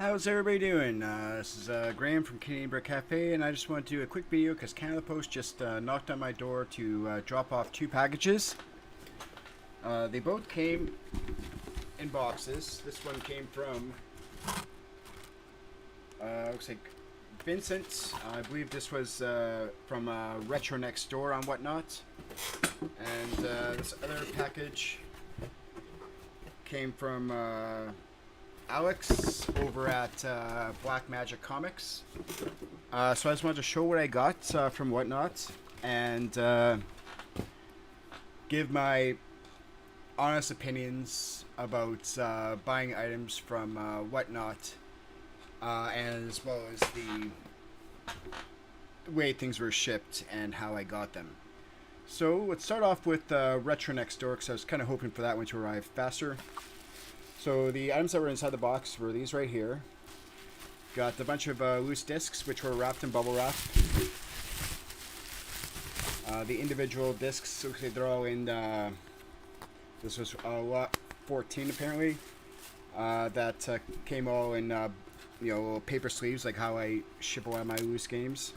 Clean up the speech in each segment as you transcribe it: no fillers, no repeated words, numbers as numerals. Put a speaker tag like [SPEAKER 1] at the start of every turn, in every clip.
[SPEAKER 1] How's everybody doing? This is Graham from canadianbrickcafe, and I just want to do a quick video because Canada Post just knocked on my door to drop off 2 packages. They both came in boxes. This one came from, looks like Vincent. I believe this was from Retronextdoor on Whatnot. And this other package came from Alex over at Blackmagiccomics. So I just wanted to show what I got from Whatnot and give my honest opinions about buying items from Whatnot, and as well as the way things were shipped and how I got them. So let's start off with Retronextdoor, because I was kind of hoping for that one to arrive faster. So the items that were inside the box were these right here. Got a bunch of loose discs, which were wrapped in bubble wrap. The individual discs, okay, they're all in, this was lot 14 apparently. That came all in, little paper sleeves, like how I ship a lot of my loose games.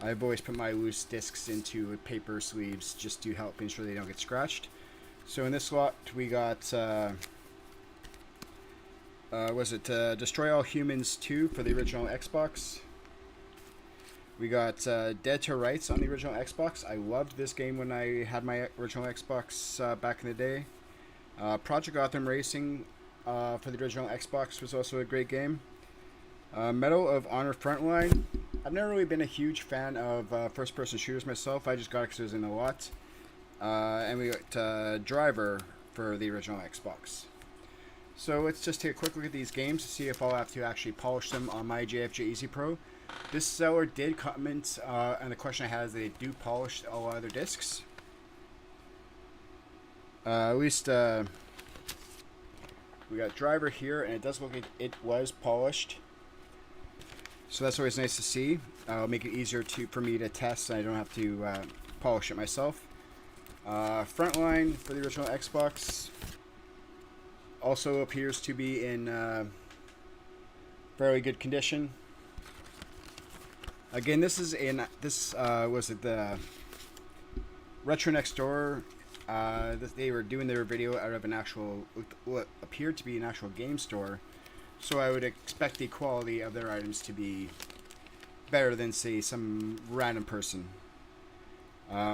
[SPEAKER 1] I've always put my loose discs into paper sleeves just to help ensure they don't get scratched. So in this lot, we got, Destroy All Humans 2 for the original Xbox. We got Dead to Rights on the original Xbox. I loved this game when I had my original Xbox back in the day. Project Gotham Racing for the original Xbox was also a great game. Medal of Honor Frontline. I've never really been a huge fan of first-person shooters myself. I just got it because it was in a lot. And we got Driver for the original Xbox. So let's just take a quick look at these games to see if I'll have to actually polish them on my JFJ Easy Pro. This seller did comment, and the question I had is they do polish a lot of their discs. At least we got Driver here, and it does look like it was polished. So that's always nice to see. Make it easier for me to test, and I don't have to polish it myself. Frontline for the original Xbox also appears to be in fairly good condition. Again, this is in was it the Retronextdoor? They were doing their video out of an actual, what appeared to be an actual game store, so I would expect the quality of their items to be better than, say, some random person.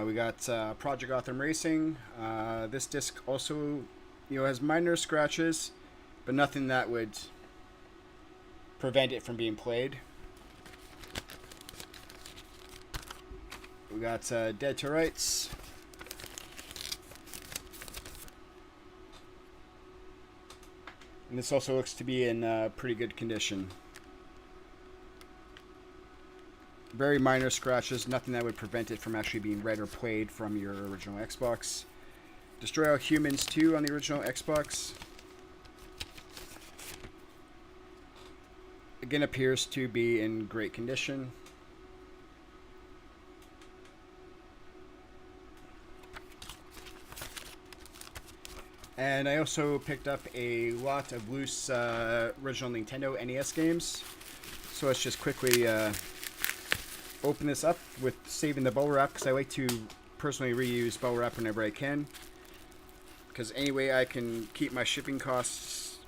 [SPEAKER 1] We got Project Gotham Racing. This disc also, has minor scratches, but nothing that would prevent it from being played. We got Dead to Rights. And this also looks to be in pretty good condition. Very minor scratches, nothing that would prevent it from actually being read or played from your original Xbox. Destroy All Humans 2 on the original Xbox. Again, appears to be in great condition. And I also picked up a lot of loose original Nintendo NES games. So let's just quickly open this up with saving the bubble wrap, because I like to personally reuse bubble wrap whenever I can, because anyway I can keep my shipping costs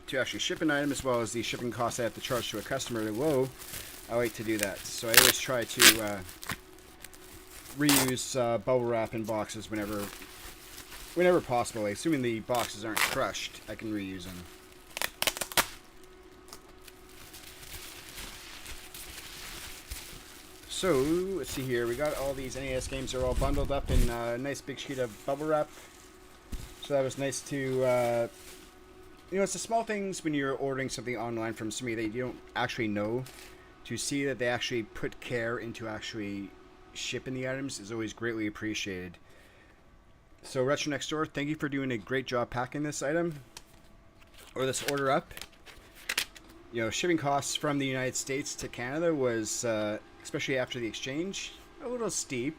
[SPEAKER 1] to actually ship an item, as well as the shipping costs I have to charge to a customer low. I like to do that, so I always try to reuse bubble wrap in boxes whenever possible. Assuming the boxes aren't crushed, I can reuse them. So, let's see here, we got all these NES games, are all bundled up in a nice big sheet of bubble wrap. So that was nice to, it's the small things when you're ordering something online from somebody that you don't actually know, to see that they actually put care into actually shipping the items is always greatly appreciated. So Retronextdoor, thank you for doing a great job packing this item, or this order up. Shipping costs from the United States to Canada was, especially after the exchange, a little steep,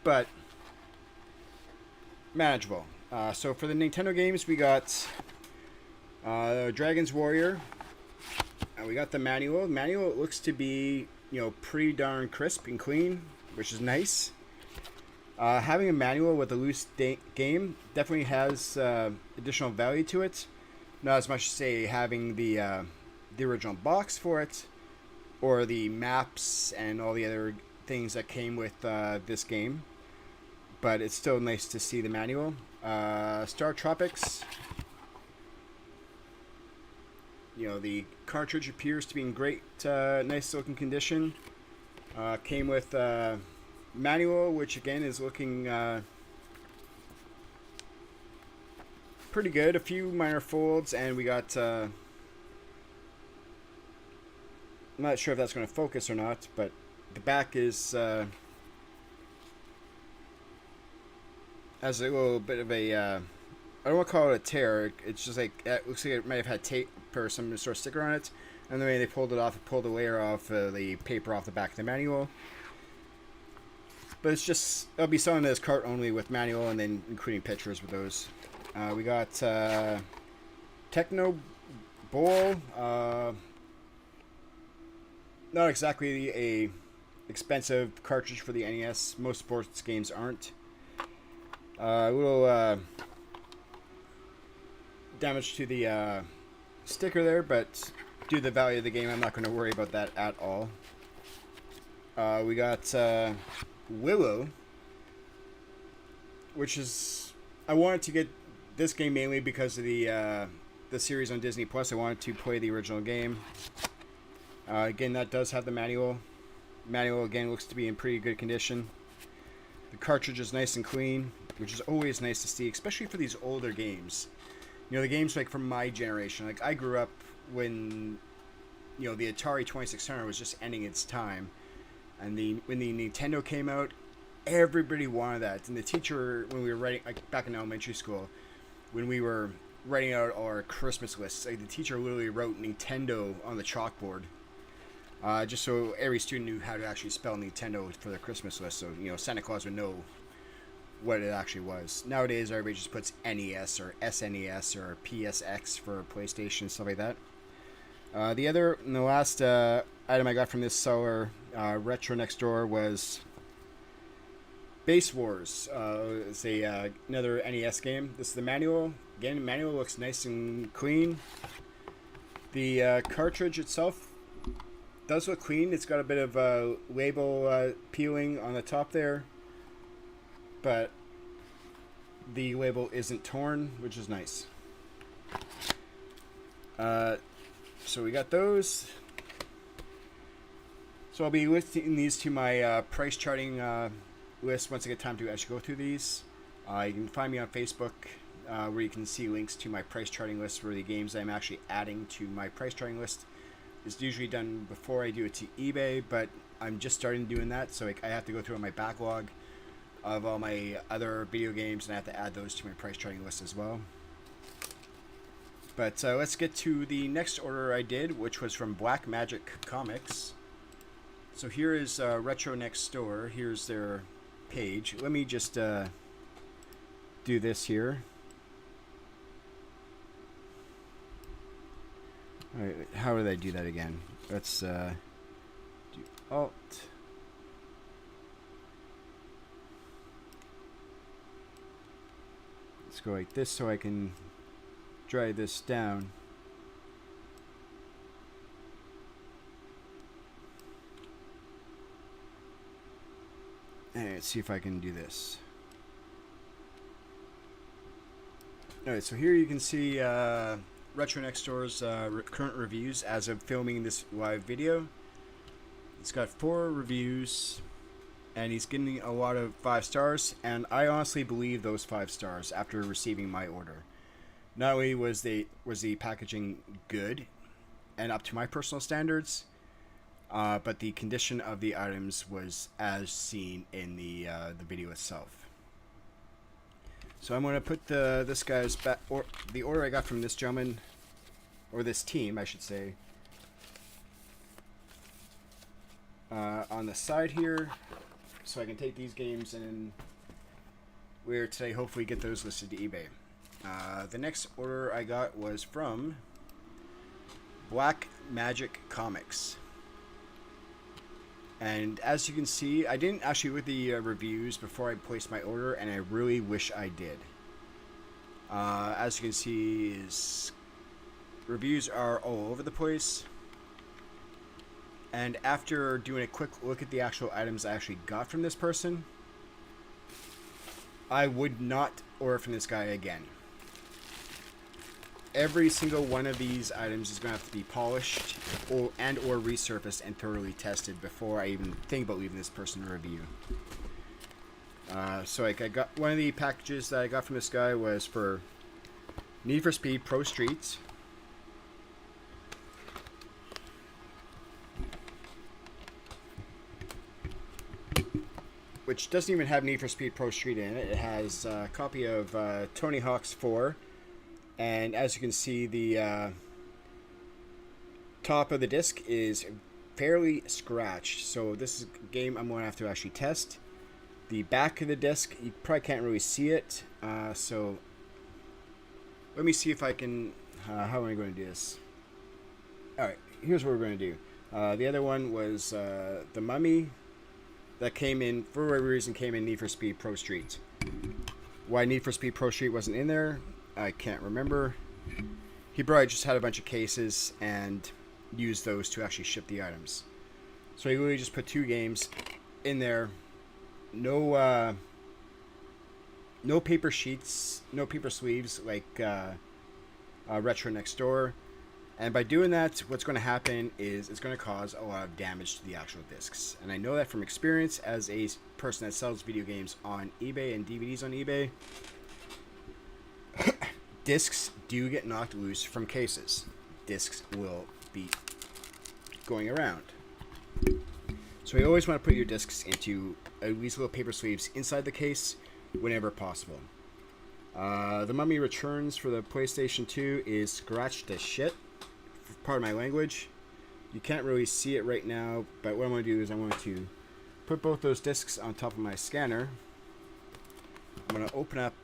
[SPEAKER 1] but manageable. So for the Nintendo games, we got Dragon's Warrior. We got the manual. Manual looks to be, pretty darn crisp and clean, which is nice. Having a manual with a loose game definitely has additional value to it. Not as much, say, having the original box for it, or the maps and all the other things that came with this game. But it's still nice to see the manual. Star Tropics. The cartridge appears to be in great, nice looking condition. Came with manual, which again is looking pretty good. A few minor folds, and we got... I'm not sure if that's going to focus or not, but the back is... has a little bit of a... I don't want to call it a tear. It's just like... It looks like it might have had tape or some sort of sticker on it. And the way they pulled it off, it pulled a layer off the paper off the back of the manual. But it's just... It'll be selling as cart only with manual, and then including pictures with those. We got Techno Bowl. Not exactly a expensive cartridge for the NES. Most sports games aren't. A little damage to the sticker there, but due to the value of the game, I'm not going to worry about that at all. We got Willow, which is... I wanted to get this game mainly because of the series on Disney Plus. I wanted to play the original game. Again, that does have the manual. Manual, again, looks to be in pretty good condition. The cartridge is nice and clean, which is always nice to see, especially for these older games. The games like from my generation. Like, I grew up when, the Atari 2600 was just ending its time. And when the Nintendo came out, everybody wanted that. And the teacher, when we were writing, like back in elementary school, when we were writing out our Christmas lists, like, the teacher literally wrote Nintendo on the chalkboard. Just so every student knew how to actually spell Nintendo for their Christmas list. So, Santa Claus would know what it actually was. Nowadays, everybody just puts NES or SNES or PSX for PlayStation, stuff like that. The last item I got from this seller, Retronextdoor, was Base Wars. It's another NES game. This is the manual. Again, the manual looks nice and clean. The cartridge itself does look clean. It's got a bit of label peeling on the top there, but the label isn't torn, which is nice. So we got those. So I'll be listing these to my price charting list once I get time to actually go through these. You can find me on Facebook, where you can see links to my price charting list for the games I'm actually adding to my price charting list. It's usually done before I do it to eBay, but I'm just starting doing that, so I have to go through my backlog of all my other video games, and I have to add those to my price charting list as well. But let's get to the next order I did, which was from Blackmagiccomics. So here is Retronextdoor. Here's their page. Let me just do this here. Alright, how did I do that again? Let's do Alt. Let's go like this so I can drag this down. And let's see if I can do this. Alright, so here you can see Retronextdoor's current reviews as of filming this live video. It's got 4 reviews, and he's getting a lot of 5 stars, and I honestly believe those 5 stars after receiving my order. Not only was the packaging good and up to my personal standards, but the condition of the items was as seen in the video itself. So I'm going to put this guy's the order I got from this gentleman, or this team, I should say, on the side here, so I can take these games and later today hopefully get those listed to eBay. The next order I got was from Blackmagiccomics. And as you can see, I didn't actually look at the reviews before I placed my order, and I really wish I did. As you can see, reviews are all over the place. And after doing a quick look at the actual items I actually got from this person, I would not order from this guy again. Every single one of these items is going to have to be polished or resurfaced and thoroughly tested before I even think about leaving this person a review. So like I got one of the packages that I got from this guy was for Need for Speed Pro Street. Which doesn't even have Need for Speed Pro Street in it. It has a copy of Tony Hawk's 4. And as you can see, the top of the disc is fairly scratched. So this is a game I'm going to have to actually test. The back of the disc, you probably can't really see it. So let me see if I can... how am I going to do this? Alright, here's what we're going to do. The other one was the Mummy. That came in, for whatever reason, came in Need for Speed Pro Street. Why Need for Speed Pro Street wasn't in there, I can't remember. He probably just had a bunch of cases and used those to actually ship the items. So he literally just put 2 games in there. No paper sheets, no paper sleeves like Retronextdoor. And by doing that, what's going to happen is it's going to cause a lot of damage to the actual discs. And I know that from experience as a person that sells video games on eBay and DVDs on eBay. Discs do get knocked loose from cases. Discs will be going around. So you always want to put your discs into these little paper sleeves inside the case whenever possible. The Mummy Returns for the PlayStation 2 is scratched as shit. Pardon my language. You can't really see it right now, but what I'm going to do is I'm going to put both those discs on top of my scanner. I'm going to open up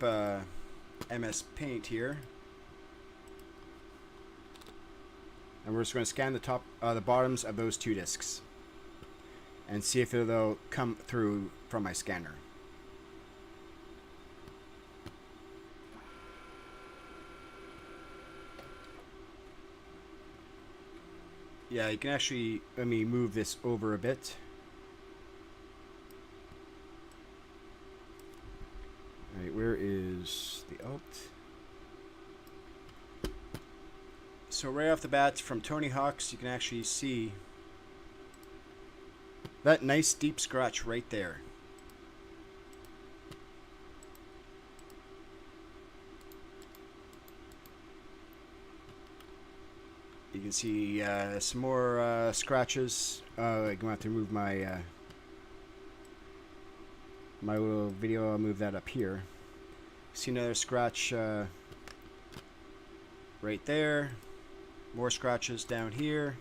[SPEAKER 1] MS Paint here, and we're just going to scan the bottoms of those 2 discs and see if they'll come through from my scanner. Yeah, you can actually, let me move this over a bit. Alright, where is the alt? So right off the bat from Tony Hawk's, you can actually see that nice deep scratch right there. You can see some more scratches. I'm going to have to move my my little video. I'll move that up here. See another scratch right there. More scratches down here.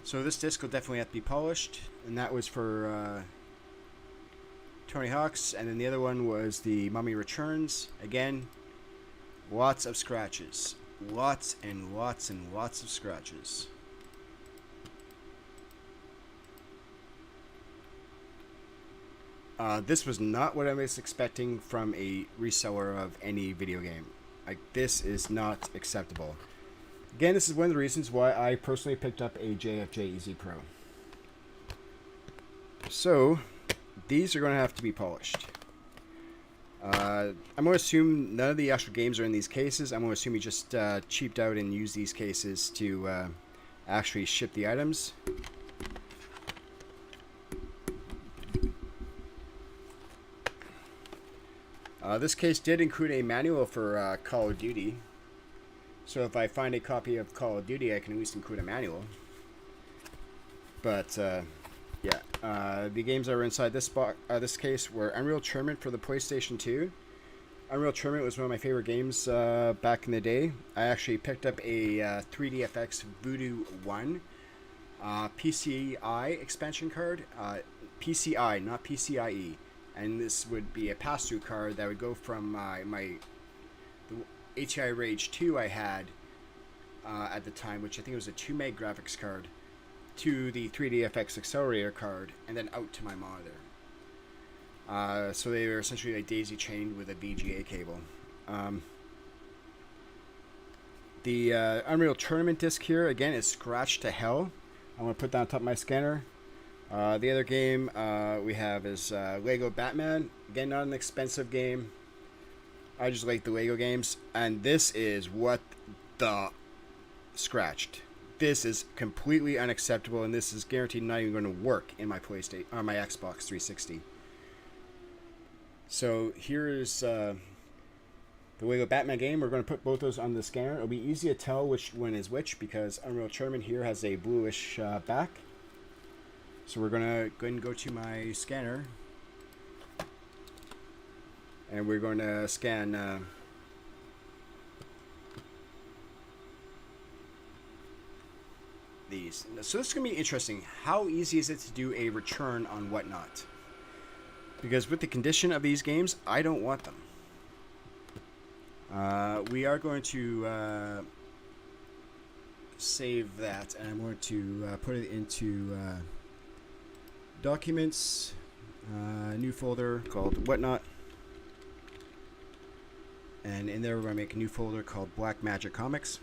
[SPEAKER 1] So this disc will definitely have to be polished, and that was for Tony Hawk's. And then the other one was the Mummy Returns. Again, lots of scratches. Lots and lots and lots of scratches. This was not what I was expecting from a reseller of any video game. Like, this is not acceptable. Again, this is one of the reasons why I personally picked up a JFJ Easy Pro. So, these are going to have to be polished. I'm going to assume none of the actual games are in these cases. I'm going to assume you just cheaped out and used these cases to actually ship the items. This case did include a manual for Call of Duty. So if I find a copy of Call of Duty, I can at least include a manual. But, yeah, the games that were inside this case were Unreal Tournament for the PlayStation 2. Unreal Tournament was one of my favorite games back in the day. I actually picked up a 3DFX Voodoo 1 PCI expansion card. PCI, not PCIe. And this would be a pass-through card that would go from my ATI Rage 2 I had at the time, which I think was a 2 meg graphics card, to the 3DFX accelerator card, and then out to my monitor. So they were essentially like daisy chained with a VGA cable. The Unreal Tournament disc here, again, is scratched to hell. I'm going to put that on top of my scanner. The other game we have is Lego Batman. Again, not an expensive game. I just like the Lego games. And this is what the scratched. This is completely unacceptable, and this is guaranteed not even going to work in my PlayStation or my Xbox 360. So here is the Lego Batman game. We're going to put both those on the scanner. It'll be easy to tell which one is which because Unreal Tournament here has a bluish back. So we're going to go ahead and go to my scanner, and we're going to scan these. So this is going to be interesting. How easy is it to do a return on whatnot? Because with the condition of these games, I don't want them. We are going to save that, and I'm going to put it into Documents, new folder called Whatnot. And in there, we're going to make a new folder called Blackmagiccomics.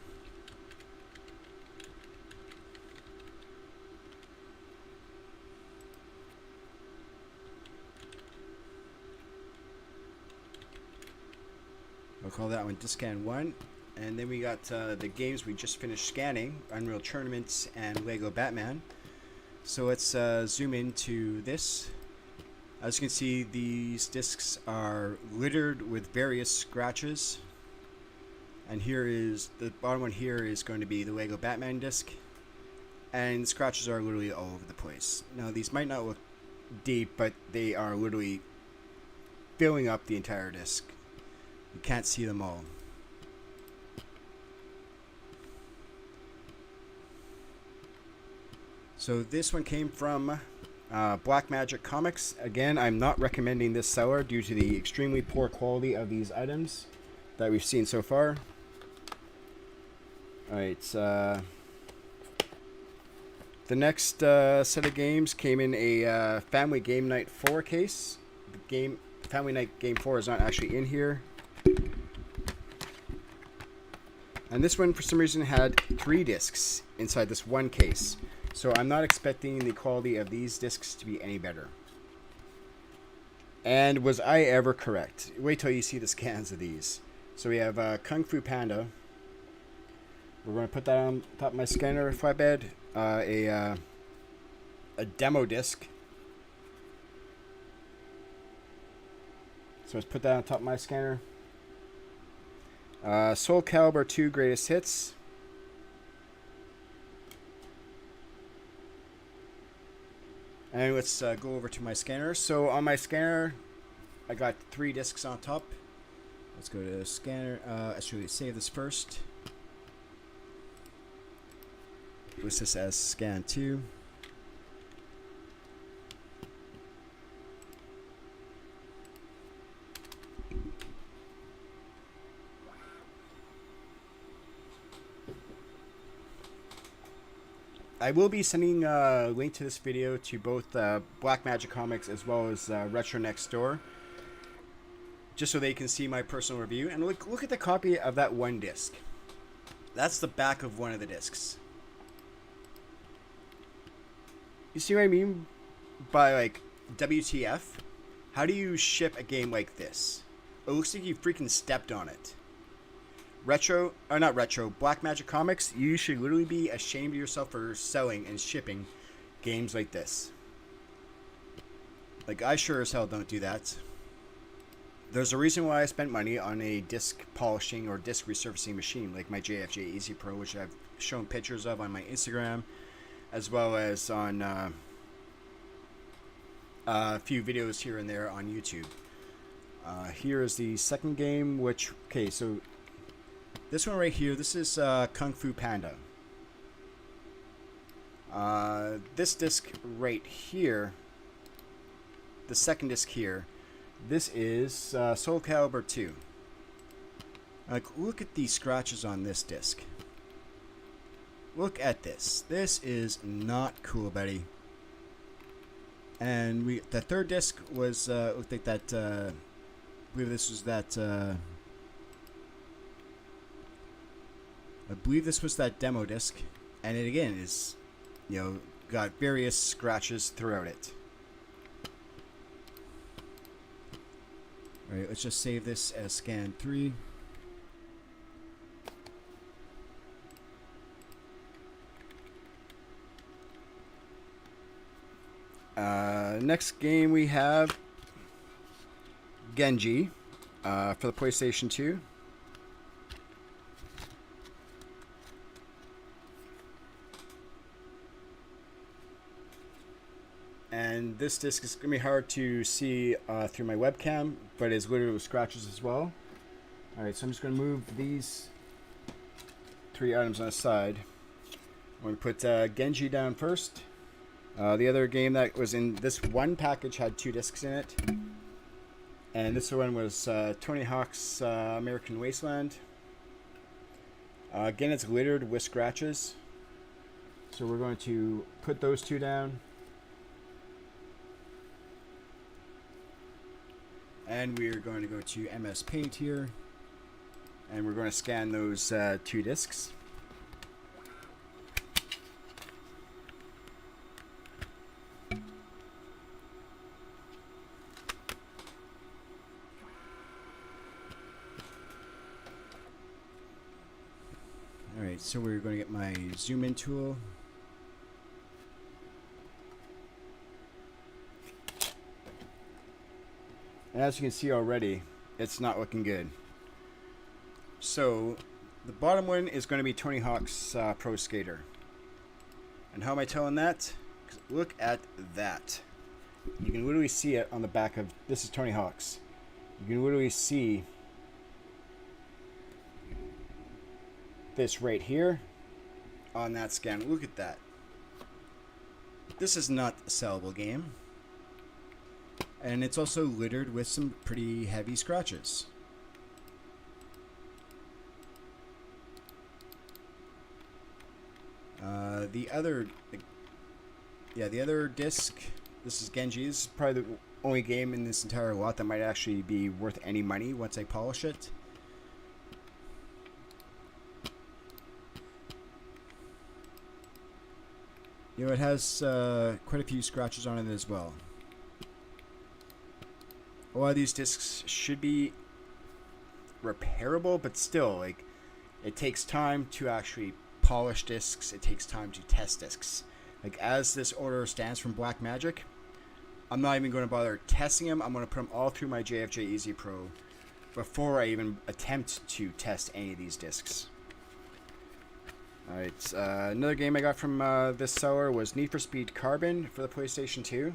[SPEAKER 1] We'll call that one Discan 1. And then we got the games we just finished scanning, Unreal Tournament and Lego Batman. So let's zoom into this. As you can see, these discs are littered with various scratches. And here is, the bottom one here is going to be the Lego Batman disc. And scratches are literally all over the place. Now these might not look deep, but they are literally filling up the entire disc. You can't see them all. So this one came from Blackmagiccomics. Again, I'm not recommending this seller due to the extremely poor quality of these items that we've seen so far. Alright, the next set of games came in a Family Game Night 4 case. The Family Night Game 4 is not actually in here. And this one, for some reason, had 3 discs inside this one case. So I'm not expecting the quality of these discs to be any better. And was I ever correct? Wait till you see the scans of these. So we have Kung Fu Panda. We're going to put that on top of my scanner flatbed. A demo disc. So let's put that on top of my scanner. Soul Calibur 2 Greatest Hits. And let's go over to my scanner. So on my scanner, I got 3 discs on top. Let's go to scanner. Actually, save this first. List this as scan 2. I will be sending a link to this video to both Blackmagiccomics as well as Retronextdoor, just so they can see my personal review. And look at the copy of that one disc. That's the back of one of the discs. You see what I mean by like WTF? How do you ship a game like this? It looks like you freaking stepped on it. Blackmagiccomics, you should literally be ashamed of yourself for selling and shipping games like this. Like, I sure as hell don't do that. There's a reason why I spent money on a disc polishing or disc resurfacing machine, like my JFJ Easy Pro, which I've shown pictures of on my Instagram, as well as on a few videos here and there on YouTube. Here is the second game, which, okay, so this one right here, this is Kung Fu Panda. This disc right here, the second disc here, this is Soul Calibur 2. Like, look at the scratches on this disc. Look at this. This is not cool, buddy. And the third disc was looked like that. I believe this was that. I believe this was that demo disc, and it again is, got various scratches throughout it. All right, let's just save this as scan 3. Next game we have Genji for the PlayStation 2. And this disc is going to be hard to see through my webcam, but it's literally with scratches as well. Alright, so I'm just going to move these 3 items on the side. I'm going to put Genji down first. The other game that was in this one package had 2 discs in it. And this one was Tony Hawk's American Wasteland. Again, it's littered with scratches. So we're going to put those 2 down. And we're going to go to MS Paint here. And we're going to scan those 2 discs. Alright, so we're going to get my zoom in tool. And as you can see already, it's not looking good. So, the bottom one is going to be Tony Hawk's Pro Skater. And how am I telling that? 'Cause look at that. You can literally see it on the back of... This is Tony Hawk's. You can literally see this right here on that scan. Look at that. This is not a sellable game. And it's also littered with some pretty heavy scratches. The other disc, this is Genji. This is probably the only game in this entire lot that might actually be worth any money once I polish it. It has quite a few scratches on it as well. A lot of these discs should be repairable, but still, like, it takes time to actually polish discs. It takes time to test discs. Like, as this order stands from Blackmagic, I'm not even going to bother testing them. I'm going to put them all through my JFJ Easy Pro before I even attempt to test any of these discs. Alright, another game I got from this seller was Need for Speed Carbon for the PlayStation 2.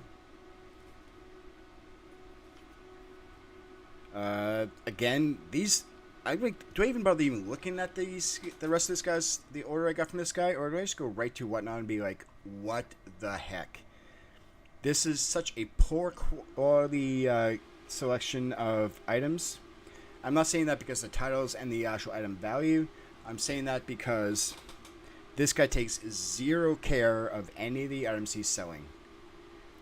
[SPEAKER 1] Again, these... do I even bother even looking at these, the rest of this guy's, the order I got from this guy, or do I just go right to Whatnot and be like, what the heck? This is such a poor quality selection of items. I'm not saying that because of the titles and the actual item value. I'm saying that because this guy takes zero care of any of the items he's selling.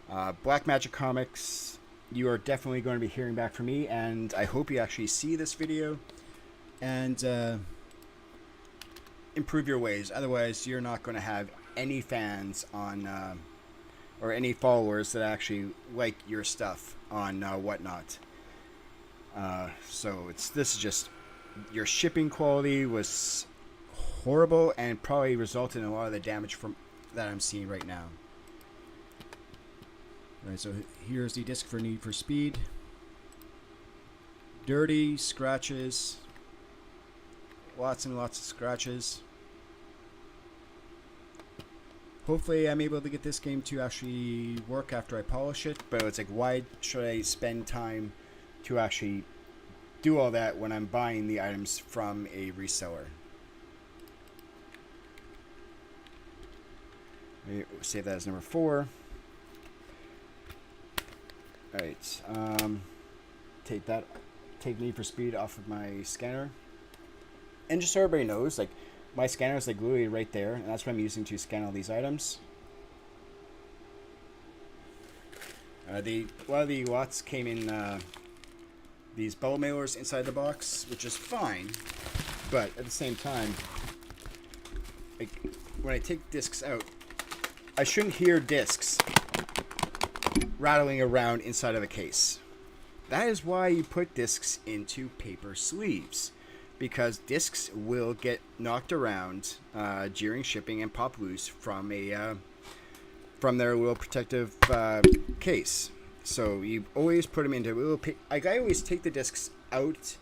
[SPEAKER 1] Blackmagiccomics, you are definitely going to be hearing back from me, and I hope you actually see this video and improve your ways. Otherwise, you're not going to have any fans on, or any followers that actually like your stuff on Whatnot. So this is just, your shipping quality was horrible and probably resulted in a lot of the damage that I'm seeing right now. Alright, so here's the disc for Need for Speed. Dirty, scratches. Lots and lots of scratches. Hopefully I'm able to get this game to actually work after I polish it, but it's like, why should I spend time to actually do all that when I'm buying the items from a reseller? Save that as number 4. Alright, take Need for Speed off of my scanner. And just so everybody knows, like, my scanner is like literally right there, and that's what I'm using to scan all these items. A lot of the lots came in these bubble mailers inside the box, which is fine, but at the same time, like, when I take discs out, I shouldn't hear discs rattling around inside of a case. That is why you put discs into paper sleeves, because discs will get knocked around during shipping and pop loose from from their little protective case. So you always put them into a little. Like, I always take the discs out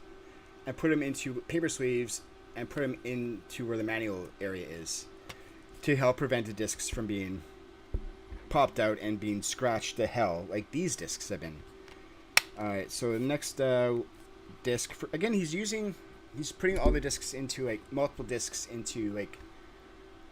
[SPEAKER 1] and put them into paper sleeves and put them into where the manual area is, to help prevent the discs from being popped out and being scratched to hell like these discs have been. Alright, so the next disc, again, he's putting all the discs into, like, multiple discs into, like,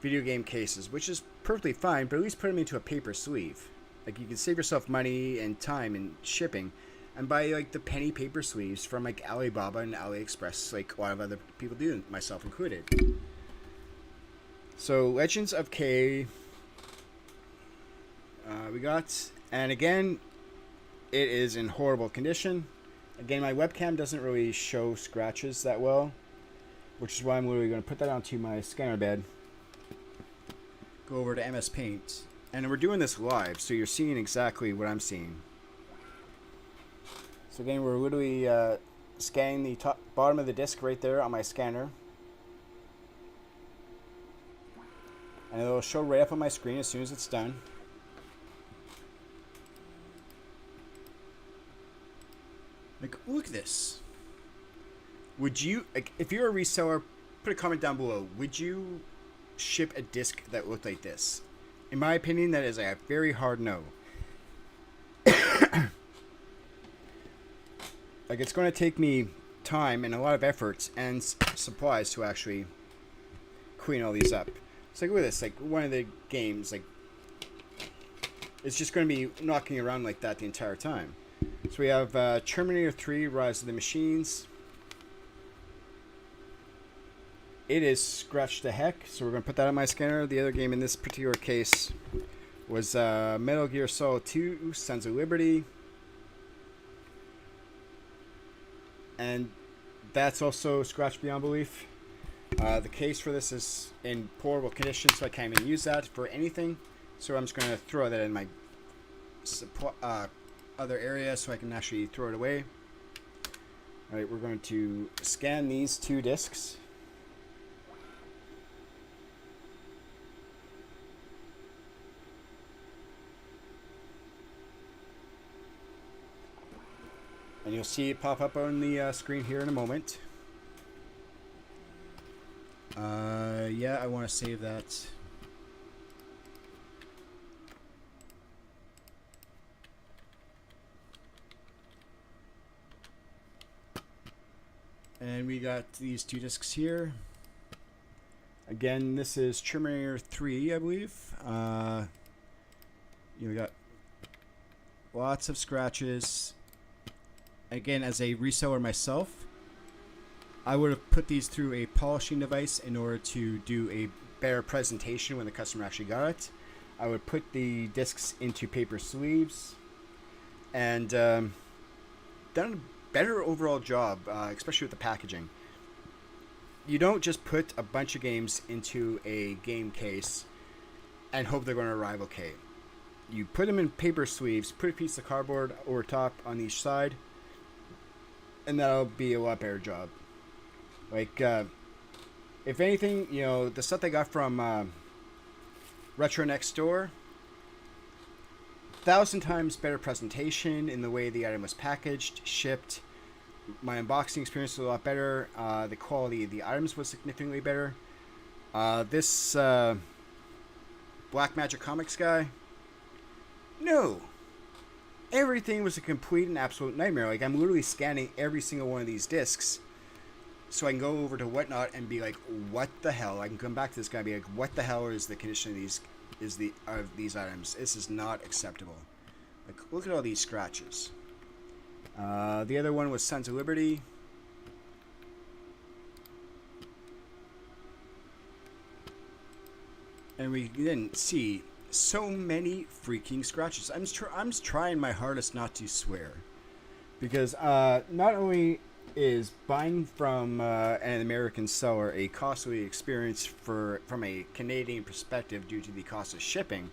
[SPEAKER 1] video game cases, which is perfectly fine, but at least put them into a paper sleeve. Like, you can save yourself money and time in shipping and buy, like, the penny paper sleeves from, like, Alibaba and AliExpress, like a lot of other people do, myself included. So, Legends of K, we got, and again, it is in horrible condition. Again, my webcam doesn't really show scratches that well, which is why I'm literally going to put that onto my scanner bed. Go over to MS Paint, and we're doing this live, so you're seeing exactly what I'm seeing. So again, we're literally scanning the bottom of the disc right there on my scanner, and it'll show right up on my screen as soon as it's done. Like, look at this. Would you, like, if you're a reseller, put a comment down below. Would you ship a disc that looked like this? In my opinion, that is a very hard no. Like, it's going to take me time and a lot of effort and supplies to actually clean all these up. It's like, look at this. Like, one of the games, like, it's just going to be knocking around like that the entire time. So we have Terminator 3, Rise of the Machines. It is scratched to heck, so we're going to put that on my scanner. The other game in this particular case was Metal Gear Solid 2, Sons of Liberty. And that's also scratched beyond belief. The case for this is in horrible condition, so I can't even use that for anything. So I'm just going to throw that in my other area so I can actually throw it away. Alright, we're going to scan these two discs. And you'll see it pop up on the screen here in a moment. Yeah, I want to save that. And we got these two discs here. Again, this is Terminator 3, I believe. We got lots of scratches. Again, as a reseller myself, I would have put these through a polishing device in order to do a better presentation when the customer actually got it. I would put the discs into paper sleeves and done a better overall job, especially with the packaging. You don't just put a bunch of games into a game case and hope they're going to arrive okay. You put them in paper sleeves, put a piece of cardboard over top on each side, and that'll be a lot better job. Like, if anything, you know, the stuff I got from Retronextdoor, 1,000 times better presentation in the way the item was packaged, shipped. My unboxing experience was a lot better. The quality of the items was significantly better. This Blackmagiccomics guy, no. Everything was a complete and absolute nightmare. Like, I'm literally scanning every single one of these discs so I can go over to Whatnot and be like, what the hell? I can come back to this guy and be like, what the hell is the condition of these items? This is not acceptable. Like, look at all these scratches. The other one was Sons of Liberty. And we didn't see so many freaking scratches. I'm trying my hardest not to swear, because not only is buying from an American seller a costly experience from a Canadian perspective due to the cost of shipping,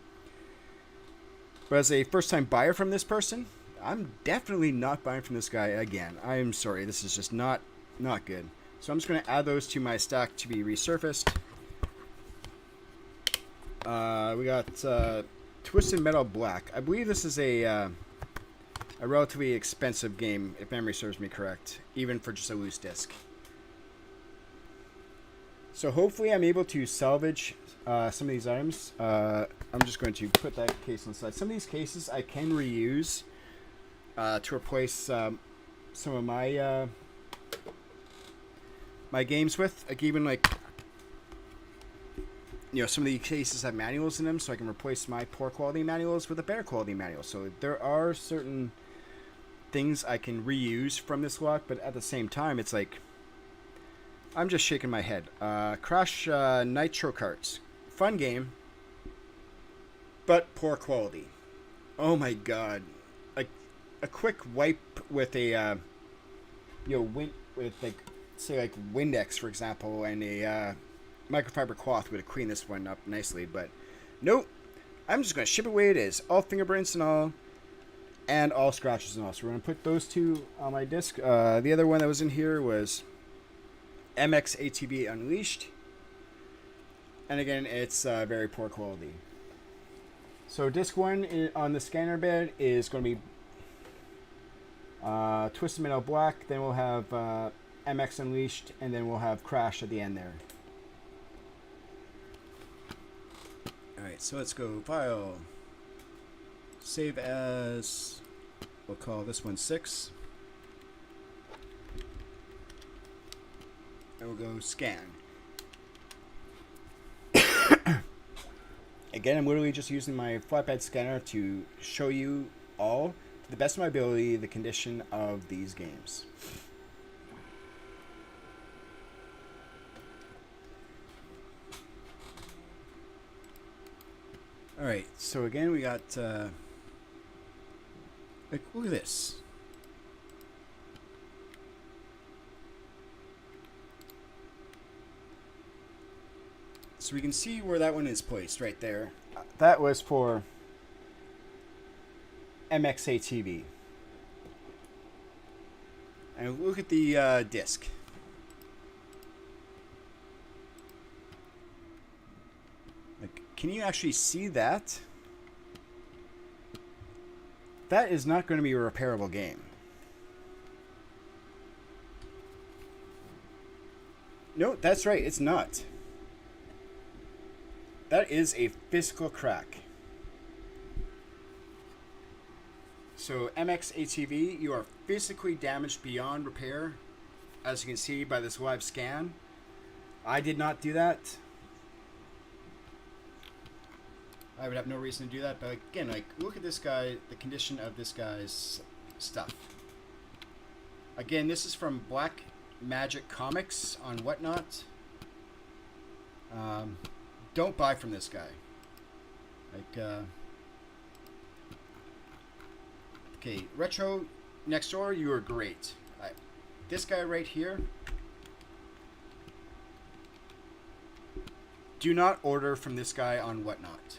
[SPEAKER 1] but as a first-time buyer from this person, I'm definitely not buying from this guy again. I am sorry, this is just not good. So I'm just going to add those to my stack to be resurfaced. We got Twisted Metal Black. I believe this is a relatively expensive game, if memory serves me correct, even for just a loose disc. So hopefully I'm able to salvage some of these items. I'm just going to put that case on the side. Some of these cases I can reuse to replace some of my my games with. Like even like, you know, some of the cases have manuals in them, so I can replace my poor quality manuals with a better quality manual. So there are certain things I can reuse from this lot, but at the same time, it's like I'm just shaking my head. Crash Nitro Karts, fun game, but poor quality. Oh my god! Like a quick wipe with a with like say like Windex, for example, and a microfiber cloth would have cleaned this one up nicely, but nope. I'm just going to ship it the way it is. All fingerprints and all, and all scratches and all. So we're going to put those two on my disc. The other one that was in here was MX ATV Unleashed. And again, it's very poor quality. So disc one on the scanner bed is going to be Twisted Metal Black. Then we'll have MX Unleashed, and then we'll have Crash at the end there. Alright, so let's go File, Save As, we'll call this one 6, and we'll go Scan. Again, I'm literally just using my flatbed scanner to show you all, to the best of my ability, the condition of these games. Alright, so again we got, like, look at this. So we can see where that one is placed, right there. That was for MXATV. And look at the disc. Can you actually see that? That is not going to be a repairable game. No, that's right, it's not. That is a physical crack. So MX ATV, you are physically damaged beyond repair, as you can see by this live scan. I did not do that. I would have no reason to do that, but again, like, look at this guy, the condition of this guy's stuff. Again, this is from Blackmagiccomics on Whatnot. Don't buy from this guy. Like, okay, Retronextdoor, you are great. This guy right here, do not order from this guy on Whatnot.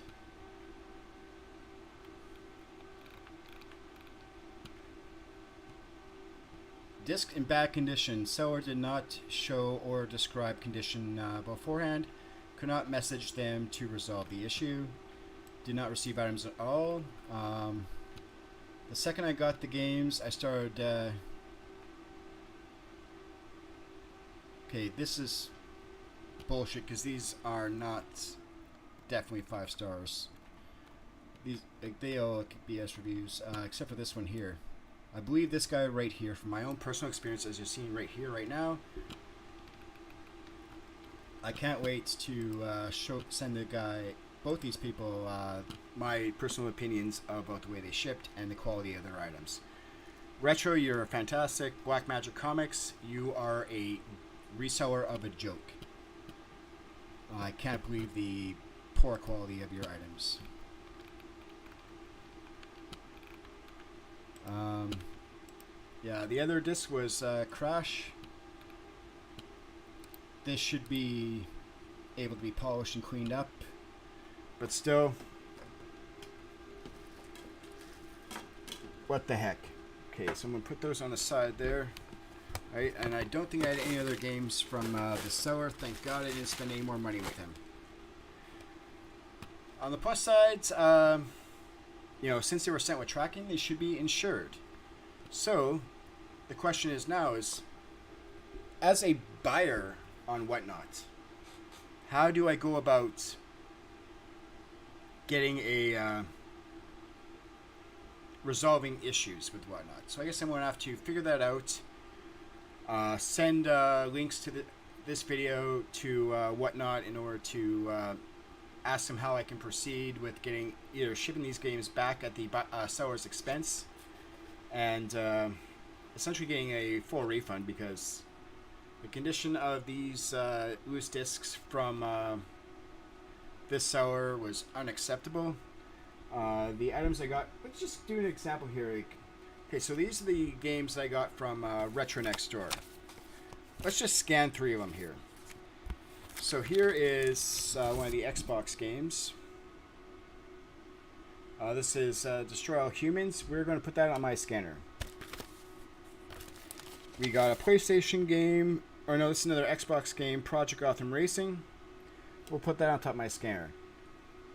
[SPEAKER 1] Disc in bad condition. Seller did not show or describe condition beforehand. Could not message them to resolve the issue. Did not receive items at all. The second I got the games, I started... okay, this is bullshit, because these are not definitely 5 stars. These, like, they all could be BS reviews, except for this one here. I believe this guy right here, from my own personal experience, as you're seeing right here, right now. I can't wait to send the guy, both these people, my personal opinions about the way they shipped and the quality of their items. Retro, you're fantastic. Blackmagiccomics, you are a reseller of a joke. I can't believe the poor quality of your items. Yeah, the other disc was Crash. This should be able to be polished and cleaned up, but still, what the heck. Okay, so I'm going to put those on the side there. Right, and I don't think I had any other games from the seller. Thank God I didn't spend any more money with him. On the plus sides, you know, since they were sent with tracking, they should be insured. So, the question is now is, as a buyer on Whatnot, how do I go about getting a resolving issues with Whatnot? So I guess I'm going to have to figure that out. Send links to this video to Whatnot in order to ask them how I can proceed with getting either shipping these games back at the seller's expense and essentially getting a full refund, because the condition of these loose discs from this seller was unacceptable. The items I got, let's just do an example here. Like, okay, so these are the games that I got from Retronextdoor. Let's just scan 3 of them here. So here is one of the Xbox games. This is Destroy All Humans. We're going to put that on my scanner. We got a PlayStation game, or no, this is another Xbox game, Project Gotham Racing. We'll put that on top of my scanner.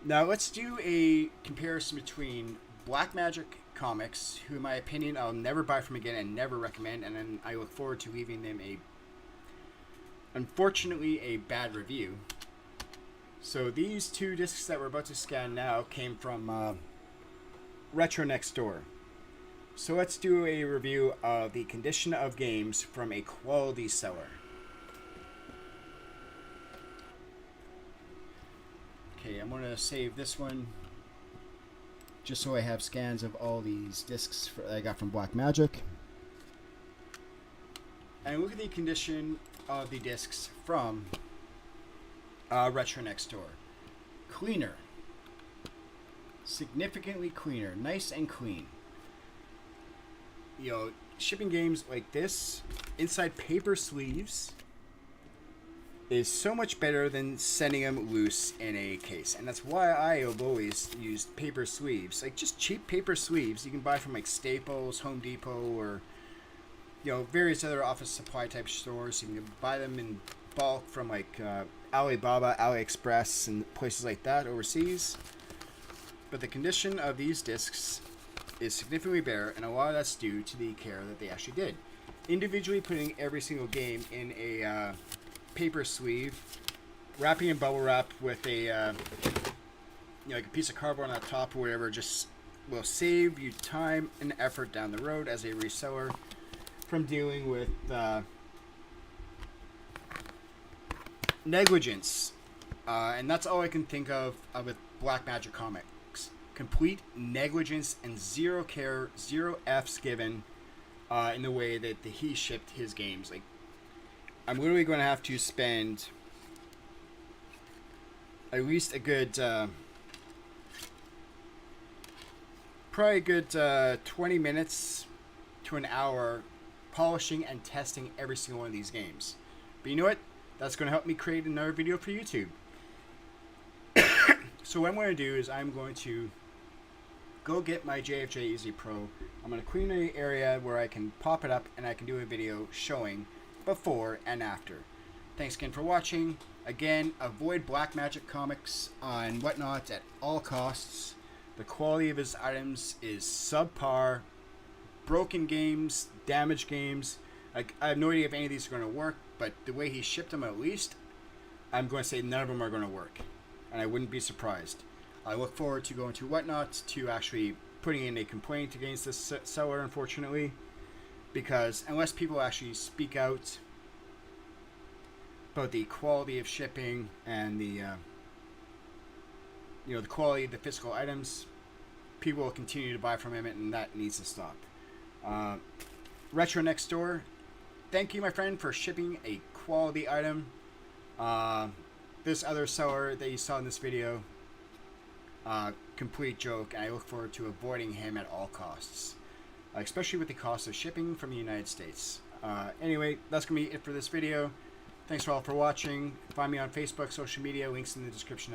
[SPEAKER 1] Now let's do a comparison between Blackmagiccomics, who in my opinion I'll never buy from again and never recommend, and then I look forward to leaving them unfortunately a bad review. So these 2 discs that we're about to scan now came from Retronextdoor. So let's do a review of the condition of games from a quality seller. Okay, I'm going to save this one just so I have scans of all these discs that I got from Blackmagic. And look at the condition of the discs from Retronextdoor. Cleaner. Significantly cleaner. Nice and clean. You know, shipping games like this inside paper sleeves is so much better than sending them loose in a case. And that's why I have always used paper sleeves. Like, just cheap paper sleeves you can buy from like Staples, Home Depot, or you know, various other office supply type stores. You can buy them in bulk from like Alibaba, AliExpress, and places like that overseas. But the condition of these discs is significantly better, and a lot of that's due to the care that they actually did. Individually putting every single game in a paper sleeve, wrapping in bubble wrap with a you know, like a piece of cardboard on the top or whatever, just will save you time and effort down the road as a reseller from dealing with negligence. And that's all I can think of with Blackmagiccomics. Complete negligence and zero care, zero F's given in the way that he shipped his games. Like, I'm literally going to have to spend at least a good, probably a good 20 minutes to an hour polishing and testing every single one of these games. But you know what? That's going to help me create another video for YouTube. So what I'm going to do is I'm going to go get my JFJ Easy Pro. I'm going to clean the area where I can pop it up and I can do a video showing before and after. Thanks again for watching. Again, avoid Blackmagiccomics and Whatnot at all costs. The quality of his items is subpar. Broken games, damaged games. Like, I have no idea if any of these are going to work, but the way he shipped them, at least, I'm going to say none of them are going to work. And I wouldn't be surprised. I look forward to going to Whatnot to actually putting in a complaint against this seller, unfortunately, because unless people actually speak out about the quality of shipping and the you know, the quality of the physical items, people will continue to buy from him, and that needs to stop. Retronextdoor, thank you, my friend, for shipping a quality item. This other seller that you saw in this video, complete joke, and I look forward to avoiding him at all costs, especially with the cost of shipping from the United States. Anyway, that's going to be it for this video. Thanks all for watching. Find me on Facebook, social media, links in the description.